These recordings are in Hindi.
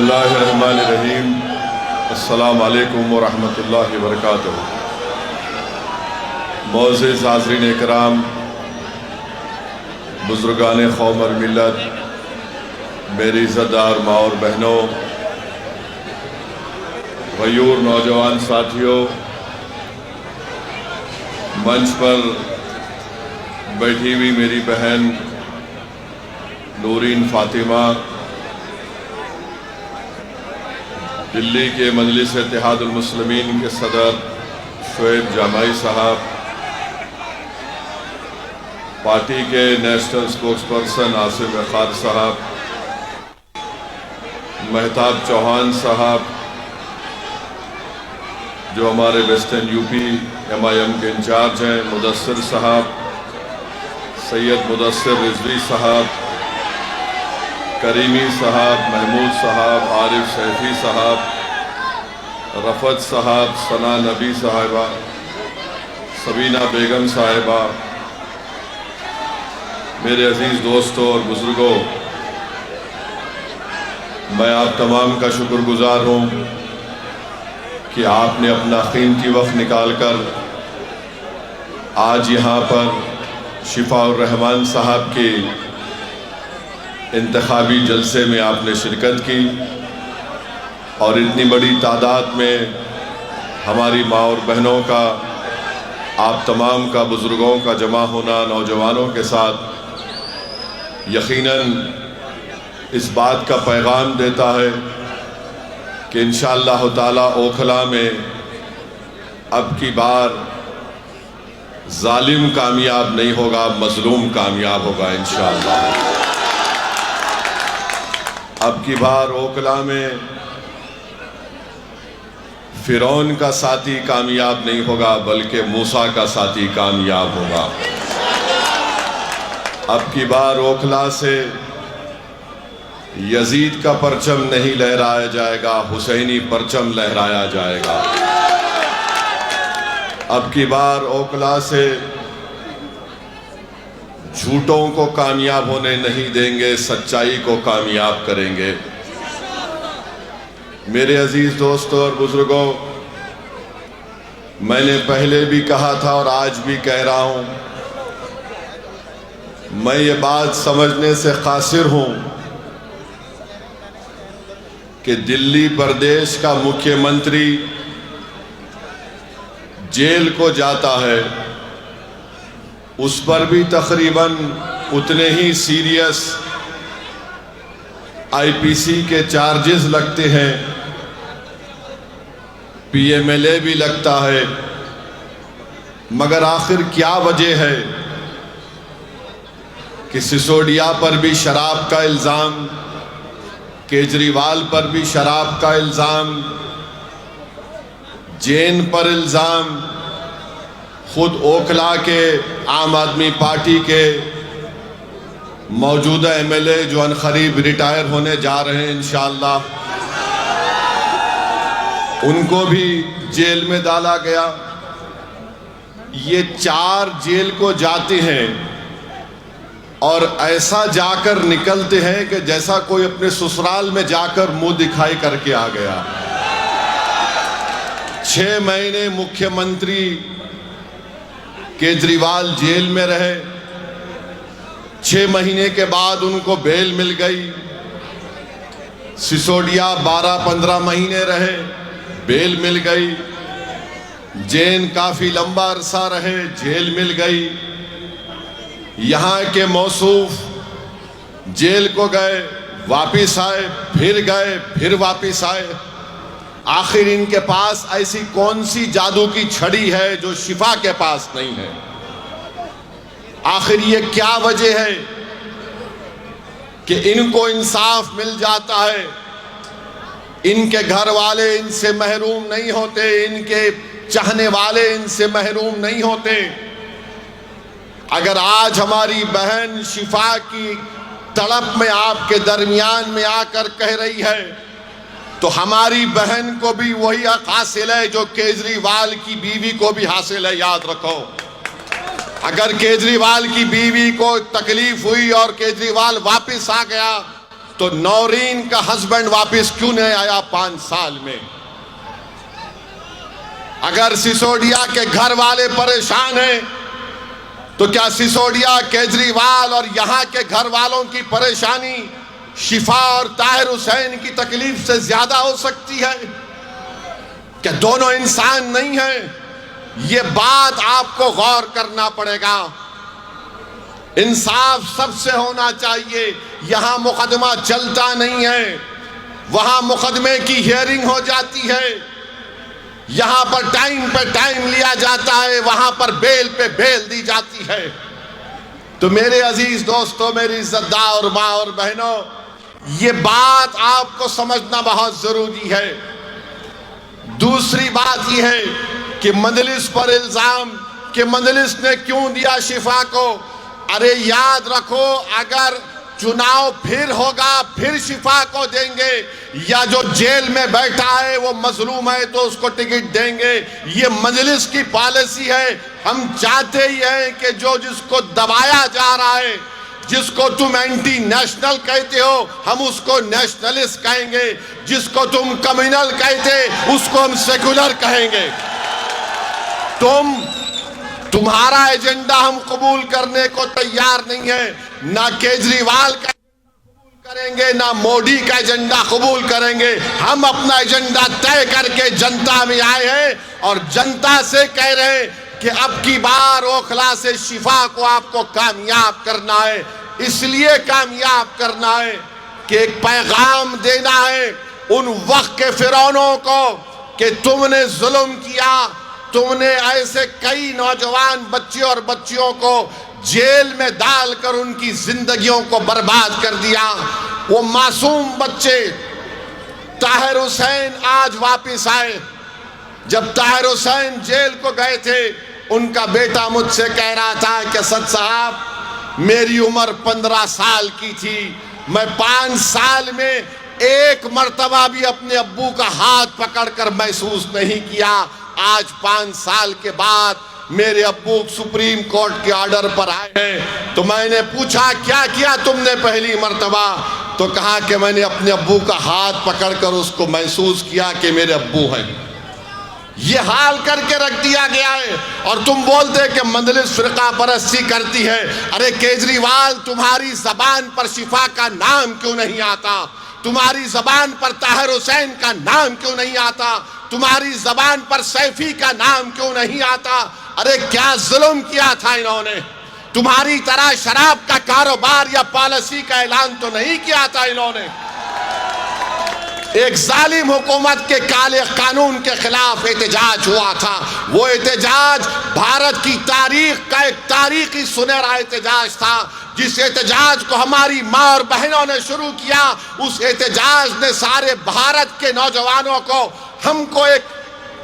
बिस्मिल्लाहिर्रहमानिर्रहीम। अस्सलामु अलैकुम वरहमतुल्लाहि वबरकातुहू। मोअज़्ज़िज़ हाज़रीन इकराम, बुज़ुर्गान क़ौम और मिल्लत, मेरी इज़्ज़तदार माँ और बहनों, गयूर नौजवान साथियों, मंच पर बैठी हुई मेरी बहन नूरीन फ़ातिमा, दिल्ली के मजलिस इत्तेहादुल मुस्लिमीन के सदर शोएब जामाई साहब, पार्टी के नेशनल स्पोक्सपर्सन आसिफ वक़ार साहब, महताब चौहान साहब जो हमारे वेस्टर्न यूपी MIM के इंचार्ज हैं, मुदस्सिर साहब, सैयद मुदस्सिर रिजवी साहब, करीमी साहब, महमूद साहब, आरिफ सैफी साहब, रफ़त साहब, सना नबी साहिबा, सबीना बेगम साहिबा, मेरे अजीज़ दोस्तों और बुज़ुर्गों, मैं आप तमाम का शुक्रगुज़ार हूँ कि आपने अपना कीमती वक्त निकाल कर आज यहाँ पर शिफाउर रहमान साहब के इंतखाबी जलसे में आपने शिरकत की और इतनी बड़ी तादाद में हमारी माँ और बहनों का, आप तमाम का, बुज़ुर्गों का जमा होना नौजवानों के साथ यकीनन इस बात का पैगाम देता है कि इंशाअल्लाह ताला ओखला में अब की बार जालिम कामयाब नहीं होगा, मजलूम कामयाब होगा इंशाअल्लाह। अब की बार ओखला में फिरौन का साथी कामयाब नहीं होगा, बल्कि मूसा का साथी कामयाब होगा। अब की बार ओखला से यजीद का परचम नहीं लहराया जाएगा, हुसैनी परचम लहराया जाएगा। अब की बार ओखला से झूठों को कामयाब होने नहीं देंगे, सच्चाई को कामयाब करेंगे। मेरे अजीज दोस्तों और बुजुर्गों, मैंने पहले भी कहा था और आज भी कह रहा हूं, मैं ये बात समझने से कासिर हूं कि दिल्ली प्रदेश का मुख्यमंत्री जेल को जाता है, उस पर भी तकरीबन उतने ही सीरियस IPC के चार्जेस लगते हैं, PMLA भी लगता है। मगर आखिर क्या वजह है कि सिसोदिया पर भी शराब का इल्ज़ाम, केजरीवाल पर भी शराब का इल्ज़ाम, जैन पर इल्ज़ाम, खुद ओखला के आम आदमी पार्टी के मौजूदा MLA जो अनकरीब रिटायर होने जा रहे हैं इंशाअल्लाह, उनको भी जेल में डाला गया। ये 4 जेल को जाते हैं और ऐसा जाकर निकलते हैं कि जैसा कोई अपने ससुराल में जाकर मुंह दिखाई करके आ गया। 6 महीने मुख्यमंत्री केजरीवाल जेल में रहे, 6 महीने के बाद उनको बेल मिल गई। सिसोदिया 12-15 महीने रहे, बेल मिल गई। जैन काफी लंबा अरसा रहे, जेल मिल गई। यहाँ के मौसूफ जेल को गए, वापिस आए, फिर गए, फिर वापिस आए। आखिर इनके पास ऐसी कौन सी जादू की छड़ी है जो शिफा के पास नहीं है? आखिर ये क्या वजह है कि इनको इंसाफ मिल जाता है, इनके घर वाले इनसे महरूम नहीं होते, इनके चाहने वाले इनसे महरूम नहीं होते? अगर आज हमारी बहन शिफा की तड़प में आपके दरमियान में आकर कह रही है, तो हमारी बहन को भी वही हक हासिल है जो केजरीवाल की बीवी को भी हासिल है। याद रखो, अगर केजरीवाल की बीवी को तकलीफ हुई और केजरीवाल वापस आ गया तो नौरीन का हस्बैंड वापस क्यों नहीं आया 5 साल में? अगर सिसोदिया के घर वाले परेशान हैं तो क्या सिसोदिया, केजरीवाल और यहां के घर वालों की परेशानी शिफा और ताहिर हुसैन की तकलीफ से ज्यादा हो सकती है? क्या दोनों इंसान नहीं हैं? ये बात आपको गौर करना पड़ेगा। इंसाफ सबसे होना चाहिए। यहां मुकदमा चलता नहीं है, वहां मुकदमे की हियरिंग हो जाती है। यहां पर टाइम पे टाइम लिया जाता है, वहां पर बेल पे बेल दी जाती है। तो मेरे अजीज दोस्तों, मेरी इज्जतदार माँ और बहनों, ये बात आपको समझना बहुत जरूरी है। दूसरी बात यह है कि मजलिस पर इल्जाम कि मजलिस ने क्यों दिया शिफा को। अरे याद रखो, अगर चुनाव फिर होगा फिर शिफा को देंगे, या जो जेल में बैठा है वो मजलूम है तो उसको टिकट देंगे। ये मजलिस की पॉलिसी है। हम चाहते ही हैं कि जो जिसको दबाया जा रहा है, जिसको तुम एंटी नेशनल कहते हो, हम उसको नेशनलिस्ट कहेंगे। जिसको तुम कम्युनल कहते उसको हम सेकुलर कहेंगे। तुम्हारा एजेंडा हम कबूल करने को तैयार नहीं है। ना केजरीवाल का कबूल करेंगे, ना मोदी का एजेंडा कबूल करेंगे। हम अपना एजेंडा तय करके जनता में आए हैं और जनता से कह रहे हैं कि अब की बार ओखला से शिफा को आपको कामयाब करना है। इसलिए कामयाब करना है कि एक पैगाम देना है उन वक्त के फिरौनों को कि तुमने जुल्म किया, तुमने ऐसे कई नौजवान बच्चे और बच्चियों को जेल में डालकर उनकी जिंदगियों को बर्बाद कर दिया। वो मासूम बच्चे ताहिर हुसैन आज वापस आए। जब ताहिर हुसैन जेल को गए थे, उनका बेटा मुझसे कह रहा था कि सद साहब, मेरी उम्र 15 साल की थी, मैं 5 साल में एक मर्तबा भी अपने अब्बू का हाथ पकड़कर महसूस नहीं किया। आज 5 साल के बाद मेरे अब्बू सुप्रीम कोर्ट के ऑर्डर पर आए हैं। तो मैंने पूछा क्या किया तुमने पहली मर्तबा? तो कहा कि मैंने अपने अब्बू का हाथ पकड़कर उसको महसूस किया कि मेरे अब्बू हैं। ये हाल करके रख दिया गया है। और तुम बोलते कि मजलिस फिरका परस्ती करती है। अरे केजरीवाल, तुम्हारी जबान पर शिफा का नाम क्यों नहीं आता? तुम्हारी जबान पर ताहिर हुसैन का नाम क्यों नहीं आता? तुम्हारी जबान पर सैफी का नाम क्यों नहीं आता? अरे क्या जुल्म किया था इन्होंने? तुम्हारी तरह शराब का कारोबार या पॉलिसी का ऐलान तो नहीं किया था इन्होंने। एक जालिम हुकूमत के काले कानून के खिलाफ एहतजाज हुआ था। वो एहतजाज भारत की तारीख का एक तारीखी सुनहरा एहतजाज था। जिस एहतजाज को हमारी माँ और बहनों ने शुरू किया, उस एहतजाज ने सारे भारत के नौजवानों को, हमको एक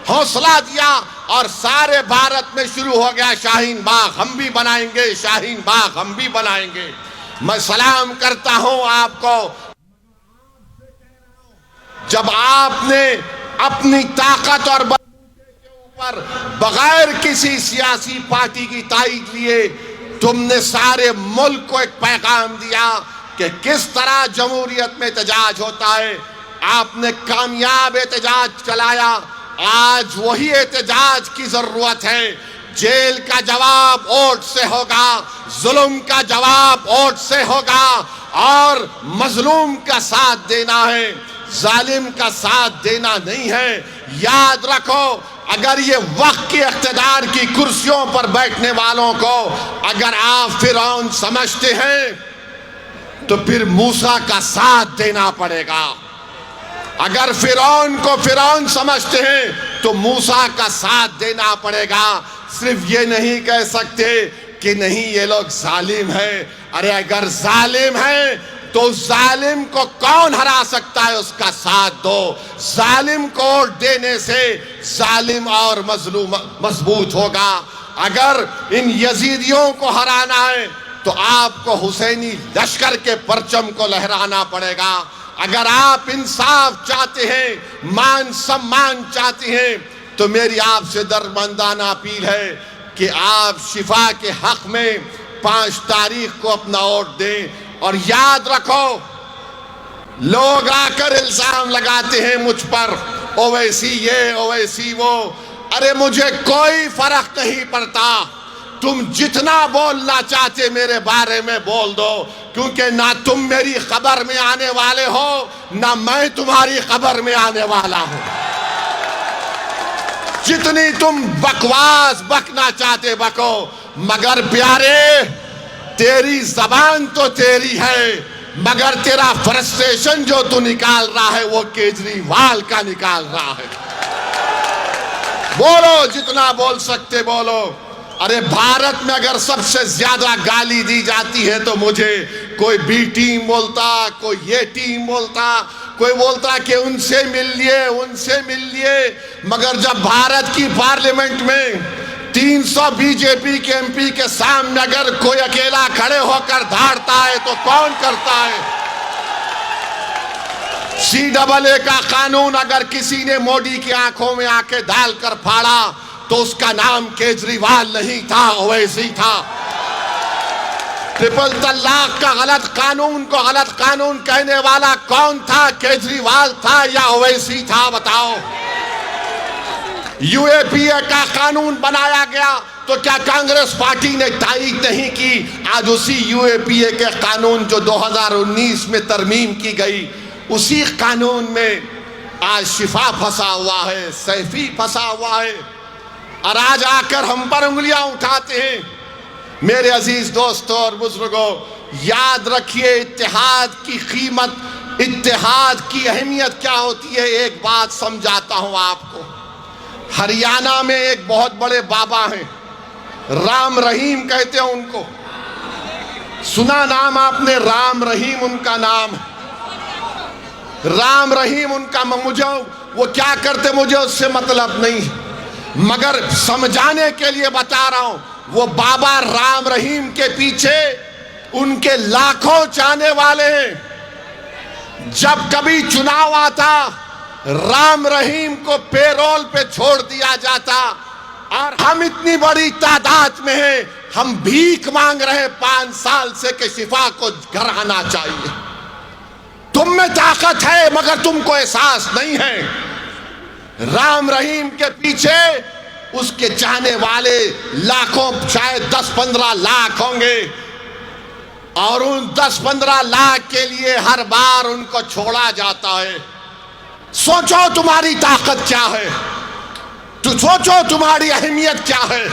हौसला दिया और सारे भारत में शुरू हो गया शाहीन बाग हम भी बनाएंगे, शाहीन बाग हम भी बनाएंगे। मैं सलाम करता हूं आपको। जब आपने अपनी ताकत और बलबूते के ऊपर बगैर किसी सियासी पार्टी की ताईद लिए तुमने सारे मुल्क को एक पैगाम दिया कि किस तरह जमहूरियत में एहतजाज होता है, आपने कामयाब एहतजाज चलाया। आज वही एहतजाज की जरूरत है। जेल का जवाब वोट से होगा, जुल्म का जवाब वोट से होगा, और मजलूम का साथ देना है, जालिम का साथ देना नहीं है। याद रखो, अगर ये वक्त की इख्तिदार की कुर्सियों पर बैठने वालों को अगर आप फिरौन समझते हैं तो फिर मूसा का साथ देना पड़ेगा। अगर फिरौन को फिरौन समझते हैं तो मूसा का साथ देना पड़ेगा। सिर्फ ये नहीं कह सकते कि नहीं ये लोग जालिम है। अरे अगर जालिम है तो जालिम को कौन हरा सकता है, उसका साथ दो। जालिम को वोट देने से जालिम और मजलूम मजबूत होगा। अगर इन यजीदियों को हराना है तो आपको हुसैनी लश्कर के परचम को लहराना पड़ेगा। अगर आप इंसाफ चाहते हैं, मान सम्मान चाहते हैं, तो मेरी आपसे दरबंदाना अपील है कि आप शिफा के हक में 5 तारीख को अपना वोट दें। और याद रखो, लोग आकर इल्जाम लगाते हैं मुझ पर, ओवैसी ये ओवैसी वो। अरे मुझे कोई फर्क नहीं पड़ता, तुम जितना बोलना चाहते मेरे बारे में बोल दो, क्योंकि ना तुम मेरी खबर में आने वाले हो ना मैं तुम्हारी खबर में आने वाला हूं। जितनी तुम बकवास बकना चाहते बको, मगर प्यारे तेरी जबान तो तेरी है, मगर तेरा फ्रस्ट्रेशन जो तू निकाल रहा है वो केजरीवाल का निकाल रहा है। बोलो, जितना बोल सकते बोलो। अरे भारत में अगर सबसे ज्यादा गाली दी जाती है तो मुझे कोई बी टीम बोलता, कोई ये टीम बोलता, कोई बोलता कि उनसे मिल लिए उनसे मिल लिए। मगर जब भारत की पार्लियामेंट में 300 बीजेपी के एमपी के सामने अगर कोई अकेला खड़े होकर धाड़ता है तो कौन करता है? CAA का कानून अगर किसी ने मोदी की आंखों में आके डालकर फाड़ा तो उसका नाम केजरीवाल नहीं था, ओवैसी था। ट्रिपल तलाक का गलत कानून को गलत कानून कहने वाला कौन था? केजरीवाल था या ओवैसी था? बताओ। UAPA का कानून बनाया गया तो क्या कांग्रेस पार्टी ने तारीख नहीं की? आज उसी UAPA के कानून जो 2019 में तरमीम की गई, उसी कानून में आज शिफा फंसा हुआ है, सैफी फंसा हुआ है, और आज आकर हम पर उंगलियां उठाते हैं। मेरे अजीज दोस्तों और बुजुर्गों, याद रखिए इत्तेहाद की कीमत, इत्तेहाद की अहमियत क्या होती है। एक बात समझाता हूं आपको। हरियाणा में एक बहुत बड़े बाबा हैं, राम रहीम कहते हैं उनको। सुना नाम आपने? राम रहीम उनका नाम। राम रहीम उनका, मुझे वो क्या करते मुझे उससे मतलब नहीं, मगर समझाने के लिए बता रहा हूं। वो बाबा राम रहीम के पीछे उनके लाखों चाहने वाले हैं। जब कभी चुनाव आता, राम रहीम को पेरोल पे छोड़ दिया जाता, और हम इतनी बड़ी तादाद में हैं, हम भीख मांग रहे 5 साल से कि शिफा को घर आना चाहिए। तुम में ताकत है मगर तुमको एहसास नहीं है। राम रहीम के पीछे उसके चाहने वाले लाखों, शायद 10-15 लाख होंगे, और उन 10-15 लाख के लिए हर बार उनको छोड़ा जाता है। सोचो तुम्हारी ताकत क्या है, तो सोचो तुम्हारी अहमियत क्या है।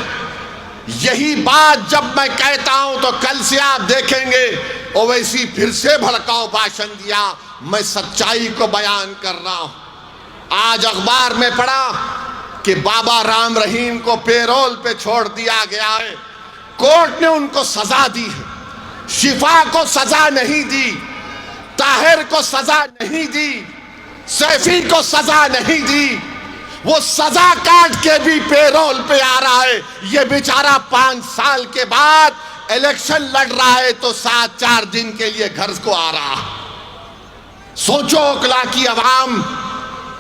यही बात जब मैं कहता हूं तो कल से आप देखेंगे ओवैसी फिर से भड़काऊ भाषण दिया। मैं सच्चाई को बयान कर रहा हूं। आज अखबार में पढ़ा कि बाबा राम रहीम को पेरोल पे छोड़ दिया गया है। कोर्ट ने उनको सजा दी है, शिफा को सजा नहीं दी, ताहिर को सजा नहीं दी, सैफी को सजा नहीं दी। वो सजा काट के भी पेरोल पे आ रहा है। ये बेचारा 5 साल के बाद इलेक्शन लड़ रहा है तो 7-4 दिन के लिए घर को आ रहा। सोचो ओखला की आवाम,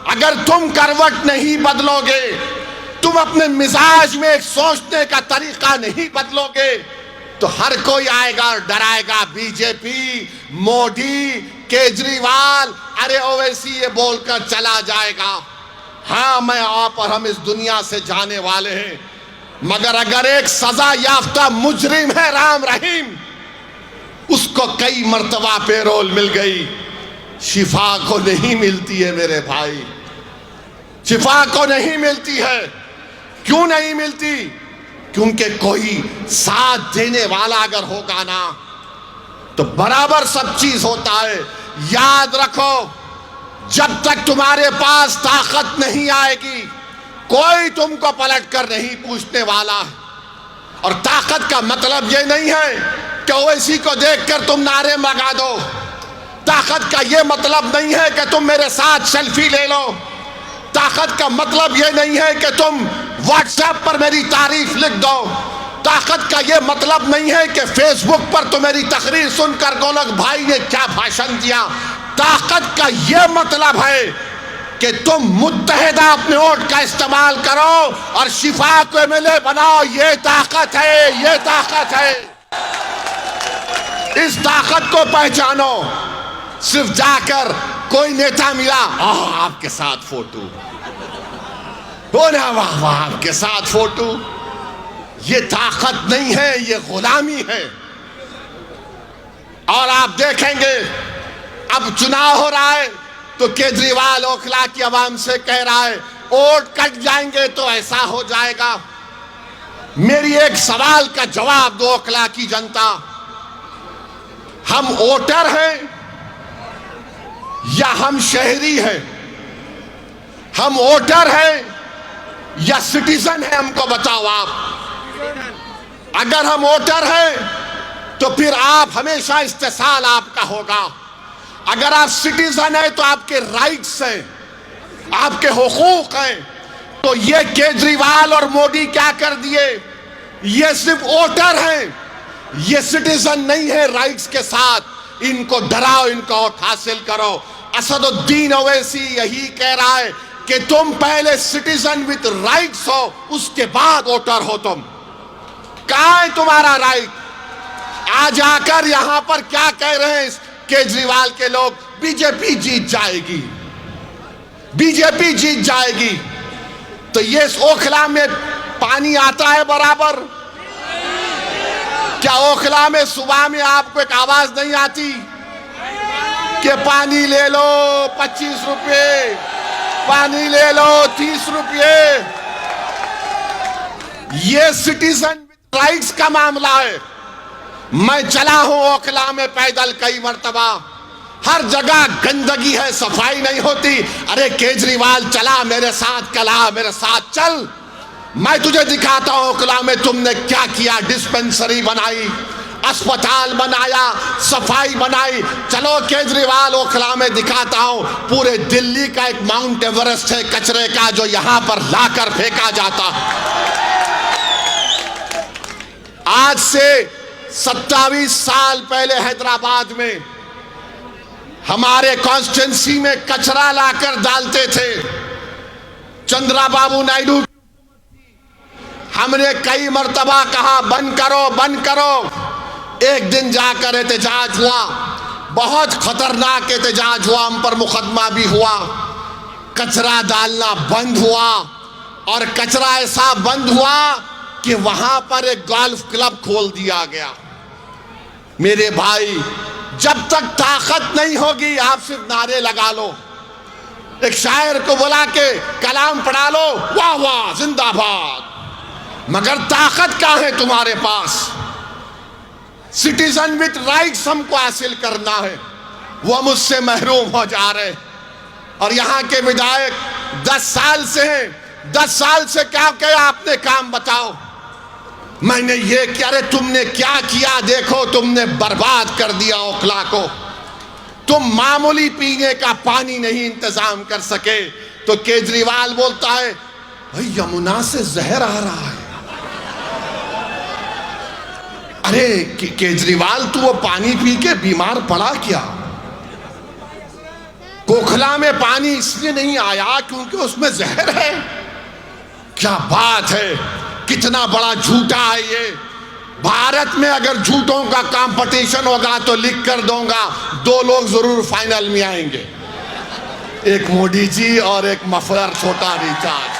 अगर तुम करवट नहीं बदलोगे, तुम अपने मिजाज में एक सोचने का तरीका नहीं बदलोगे, तो हर कोई आएगा और डराएगा बीजेपी, मोदी, केजरीवाल, अरे ओवैसी ये बोलकर चला जाएगा। हाँ, मैं आप और हम इस दुनिया से जाने वाले हैं, मगर अगर एक सजा याफ्ता मुजरिम है राम रहीम, उसको कई मर्तबा पेरोल मिल गई, शिफा को नहीं मिलती है मेरे भाई, शिफा को नहीं मिलती है। क्यों नहीं मिलती? क्योंकि कोई साथ देने वाला अगर होगा ना तो बराबर सब चीज होता है। याद रखो, जब तक तुम्हारे पास ताकत नहीं आएगी, कोई तुमको पलट कर नहीं पूछने वाला। और ताकत का मतलब ये नहीं है कि ओवैसी को देखकर तुम नारे लगा दो। ताकत का ये मतलब नहीं है कि तुम मेरे साथ सेल्फी ले लो। ताकत का मतलब ये नहीं है कि तुम व्हाट्सएप पर मेरी तारीफ लिख दो। ताकत का ये मतलब नहीं है कि फेसबुक पर तो मेरी तकरीर सुनकर गोलक भाई ने क्या भाषण दिया। ताकत का ये मतलब है कि तुम मुत्तहिदा अपने वोट का इस्तेमाल करो और शिफा को MLA बनाओ। ये ताकत है, ये ताकत है। इस ताकत को पहचानो। सिर्फ जाकर कोई नेता मिला, आपके साथ फोटो, बोला वाह वाह आपके साथ फोटो। ये ताकत नहीं है, ये गुलामी है। और आप देखेंगे अब चुनाव हो रहा है तो केजरीवाल ओखला की आवाम से कह रहा है वोट कट जाएंगे तो ऐसा हो जाएगा। मेरी एक सवाल का जवाब दो ओखला की जनता, हम वोटर हैं या हम शहरी हैं? हम वोटर हैं या सिटीजन हैं? हमको बताओ आप। अगर हम वोटर हैं तो फिर आप हमेशा इस्तेसाल आपका होगा। अगर आप सिटीजन हैं तो आपके राइट्स हैं, आपके हुकूक हैं। तो ये केजरीवाल और मोदी क्या कर दिए? ये सिर्फ वोटर हैं, ये सिटीजन नहीं है राइट्स के साथ। इनको डराओ, इनको वोट हासिल करो। असदुद्दीन ओवैसी यही कह रहा है कि तुम पहले सिटीजन विद राइट्स हो, उसके बाद वोटर हो। तुम कहां है तुम्हारा राइट? आज आकर यहां पर क्या कह रहे हैं केजरीवाल के लोग? बीजेपी जीत जाएगी, बीजेपी जीत जाएगी। तो ये ओखला में पानी आता है बराबर? क्या ओखला में सुबह में आपको एक आवाज नहीं आती कि पानी ले लो 25 रुपये, पानी ले लो 30 रुपये? ये सिटीजन राइट्स का मामला है। मैं चला हूं ओखला में पैदल कई मर्तबा, हर जगह गंदगी है, सफाई नहीं होती। अरे केजरीवाल चला मेरे साथ, कला मेरे साथ चल, मैं तुझे दिखाता हूं ओखला में तुमने क्या किया। डिस्पेंसरी बनाई, अस्पताल बनाया, सफाई बनाई। चलो केजरीवाल ओखला में दिखाता हूं। पूरे दिल्ली का एक माउंट एवरेस्ट है कचरे का जो यहां पर लाकर फेंका जाता। आज से 27 साल पहले हैदराबाद में हमारे कॉन्स्टिट्यूंसी में कचरा लाकर डालते थे चंद्रबाबू नायडू। हमने कई मर्तबा कहा बंद करो, बंद करो। एक दिन जाकर एहतजाज हुआ, बहुत खतरनाक एहतजाज हुआ, हम पर मुकदमा भी हुआ। कचरा डालना बंद हुआ और कचरा ऐसा बंद हुआ कि वहां पर एक गोल्फ क्लब खोल दिया गया। मेरे भाई, जब तक ताकत नहीं होगी आप सिर्फ नारे लगा लो। एक शायर को बुला के कलाम पढ़ा लो, वाह वाह जिंदाबाद, मगर ताकत क्या है तुम्हारे पास? सिटीजन विद राइट्स हमको हासिल करना है, वो मुझसे महरूम हो जा रहे। और यहां के विधायक 10 साल से हैं, 10 साल से क्या किया आपने काम बताओ? मैंने ये किया। अरे तुमने क्या किया? देखो तुमने बर्बाद कर दिया ओखला को। तुम मामूली पीने का पानी नहीं इंतजाम कर सके। तो केजरीवाल बोलता है भाई यमुना से जहर आ रहा है। अरे केजरीवाल तू वो पानी पी के बीमार पड़ा क्या? ओखला में पानी इसलिए नहीं आया क्योंकि उसमें जहर है। क्या बात है, कितना बड़ा झूठा है ये। भारत में अगर झूठों का कंपटीशन होगा तो लिख कर दूंगा 2 लोग जरूर फाइनल में आएंगे, एक मोदी जी और एक मफलर छोटा रिचार्ज।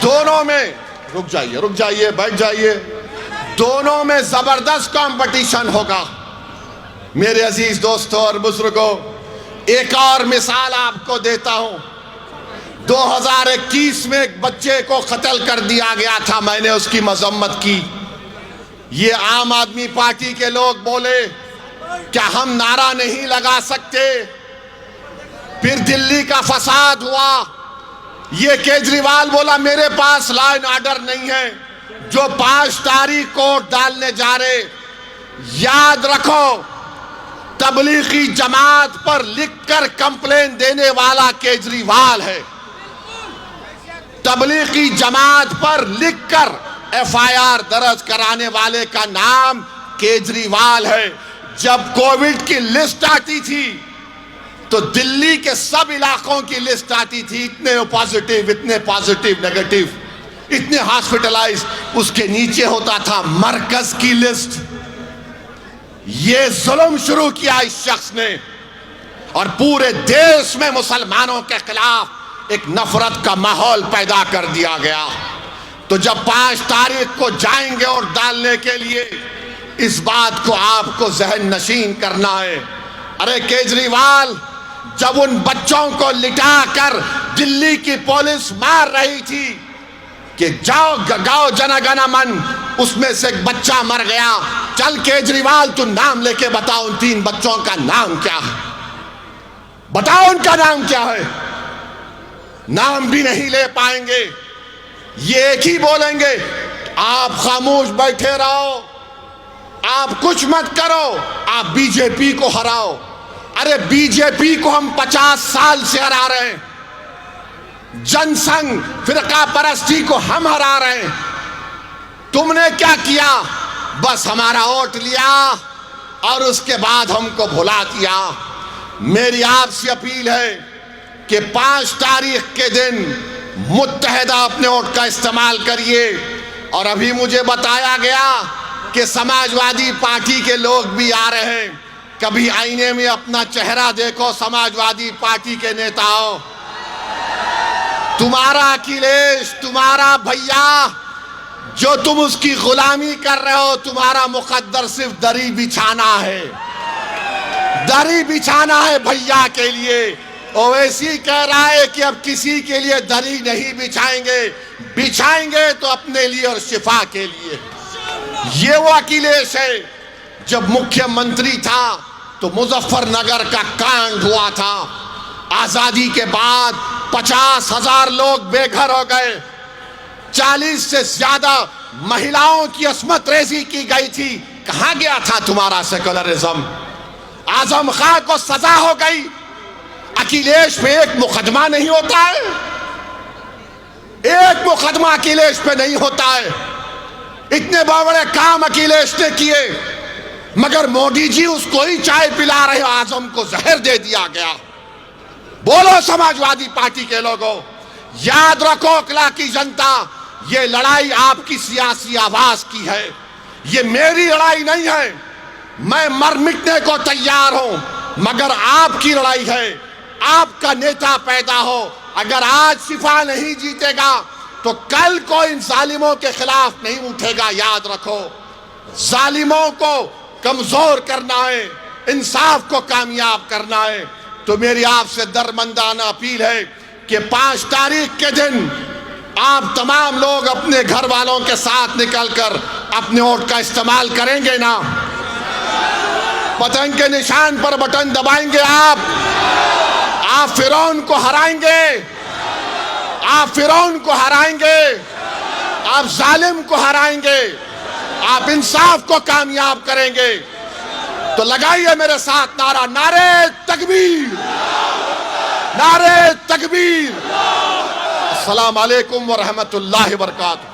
दोनों में रुक जाइए बैठ जाइए, दोनों में जबरदस्त कंपटीशन होगा। मेरे अजीज दोस्तों और बुजुर्गों, एक और मिसाल आपको देता हूं। 2021 में एक बच्चे को कत्ल कर दिया गया था, मैंने उसकी मजम्मत की। ये आम आदमी पार्टी के लोग बोले क्या हम नारा नहीं लगा सकते? फिर दिल्ली का फसाद हुआ, ये केजरीवाल बोला मेरे पास लॉ एंड ऑर्डर नहीं है। जो 5 तारीख को डालने जा रहे, याद रखो तबलीगी जमात पर लिखकर कंप्लेन देने वाला केजरीवाल है। तबलीगी जमात पर लिखकर FIR दर्ज कराने वाले का नाम केजरीवाल है। जब कोविड की लिस्ट आती थी तो दिल्ली के सब इलाकों की लिस्ट आती थी, इतने पॉजिटिव, इतने पॉजिटिव, नेगेटिव, इतने हॉस्पिटलाइज, उसके नीचे होता था मरकज की लिस्ट। ये जुल्म शुरू किया इस शख्स ने और पूरे देश में मुसलमानों के खिलाफ एक नफरत का माहौल पैदा कर दिया गया। तो जब 5 तारीख को जाएंगे वोट डालने के लिए, इस बात को आपको जहन नशीन करना है। अरे केजरीवाल, जब उन बच्चों को लिटाकर दिल्ली की पुलिस मार रही थी कि जाओ गाओ जनगण मन, उसमें से एक बच्चा मर गया। चल केजरीवाल, तू नाम लेके बताओ उन 3 बच्चों का नाम क्या है, बताओ उनका नाम क्या है। नाम भी नहीं ले पाएंगे। ये एक ही बोलेंगे, आप खामोश बैठे रहो, आप कुछ मत करो, आप बीजेपी को हराओ। अरे बीजेपी को हम 50 साल से हरा रहे हैं, जनसंघ फिरका परस्ती को हम हरा रहे हैं। तुमने क्या किया? बस हमारा वोट लिया और उसके बाद हमको भुला दिया। मेरी आपसे अपील है कि 5 तारीख के दिन मुत्तहिदा अपने वोट का इस्तेमाल करिए। और अभी मुझे बताया गया कि समाजवादी पार्टी के लोग भी आ रहे हैं। कभी आईने में अपना चेहरा देखो समाजवादी पार्टी के नेताओं। तुम्हारा अखिलेश, तुम्हारा भैया, जो तुम उसकी गुलामी कर रहे हो, तुम्हारा मुकद्दर सिर्फ दरी बिछाना है, दरी बिछाना है भैया के लिए। ओवैसी कह रहा है कि अब किसी के लिए दरी नहीं बिछाएंगे, बिछाएंगे तो अपने लिए और शिफा के लिए। ये वो अखिलेश है। जब मुख्यमंत्री था तो मुजफ्फरनगर का कांड हुआ था। आजादी के बाद 50,000 लोग बेघर हो गए, 40 से ज्यादा महिलाओं की अस्मत रेजी की गई थी। कहां गया था तुम्हारा सेकुलरिज्म? आजम खां को सजा हो गई, अखिलेश पे एक मुकदमा नहीं होता है, एक मुकदमा अखिलेश पे नहीं होता है। इतने बड़े काम अखिलेश ने किए, मगर मोदी जी उसको ही चाय पिला रहे, आजम को जहर दे दिया गया। बोलो समाजवादी पार्टी के लोगों, याद रखो अकला की जनता, ये लड़ाई आपकी सियासी आवाज की है, ये मेरी लड़ाई नहीं है। मैं मर मिटने को तैयार हूं, मगर आपकी लड़ाई है। आपका नेता पैदा हो, अगर आज शिफा नहीं जीतेगा तो कल को इन जालिमों के खिलाफ नहीं उठेगा। याद रखो, जालिमों को कमजोर करना है, इंसाफ को कामयाब करना है। तो मेरी आपसे दरमंदाना अपील है कि 5 तारीख के दिन आप तमाम लोग अपने घर वालों के साथ निकलकर अपने वोट का इस्तेमाल करेंगे ना? पतंग के निशान पर बटन दबाएंगे आप फिरौन को हराएंगे, आप फिरौन को हराएंगे, आप जालिम को हराएंगे, आप इंसाफ को कामयाब करेंगे। तो लगाइए मेरे साथ नारा, नारे तकबीर, नारे तकबीर। अस्सलाम वालेकुम व रहमतुल्लाहि व बरकातहू।